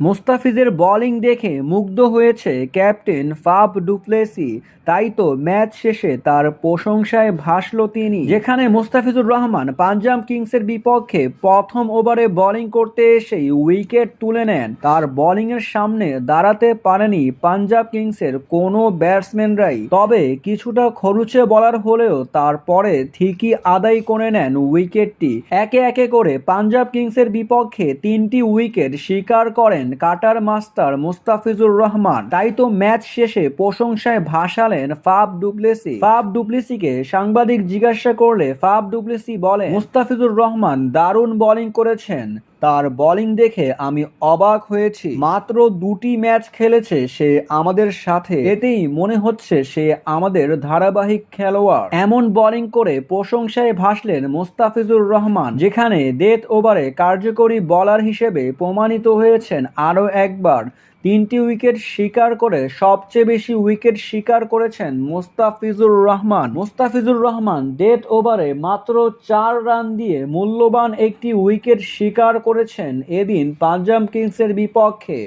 মুস্তাফিজের বোলিং দেখে মুগ্ধ হয়েছে ক্যাপ্টেন ফাফ ডুপ্লেসি। তাই তো ম্যাচ শেষে তার প্রশংসায় ভাসল তিনি। যেখানে মুস্তাফিজুর রহমান পাঞ্জাব কিংসের বিপক্ষে প্রথম ওভারে বোলিং করতে এসেই উইকেট তুলে নেন। তার বোলিংয়ের সামনে দাঁড়াতে পারেনি পাঞ্জাব কিংসের কোনো ব্যাটসম্যানরাই। তবে কিছুটা খরুচে বলার হলেও তারপরে ঠিকই আদায় করে নেন উইকেটটি। একে একে করে পাঞ্জাব কিংসের বিপক্ষে 3টি উইকেট শিকার করেন কাটার মাস্টার মুস্তাফিজুর রহমান। তাই তো ম্যাচ শেষে প্রশংসায় ভাসালেন ফাফ ডুপ্লেসি। ফাফ ডুপ্লেসিকে সাংবাদিক জিজ্ঞাসা করলে ফাফ ডুপ্লেসি বলেন, মুস্তাফিজুর রহমান দারুণ বোলিং করেছেন। তার বোলিং দেখে আমি অবাক হয়েছি। মাত্র 2টি ম্যাচ খেলেছে সে আমাদের সাথে, এতেই মনে হচ্ছে সে আমাদের ধারাবাহিক খেলোয়াড়। এমন বোলিং করে প্রশংসায় ভাসলেন মুস্তাফিজুর রহমান, যেখানে ডেথ ওভারে কার্যকরী বোলার হিসেবে প্রমাণিত হয়েছেন আরও একবার। 3টি উইকেট শিকার করে সবচেয়ে বেশি উইকেট শিকার করেছেন মুস্তাফিজুর রহমান। মুস্তাফিজুর রহমান ডেথ ওভারে মাত্র 4 রান দিয়ে মূল্যবান একটি উইকেট শিকার করেছেন এদিন পাঞ্জাব কিংসের বিপক্ষে।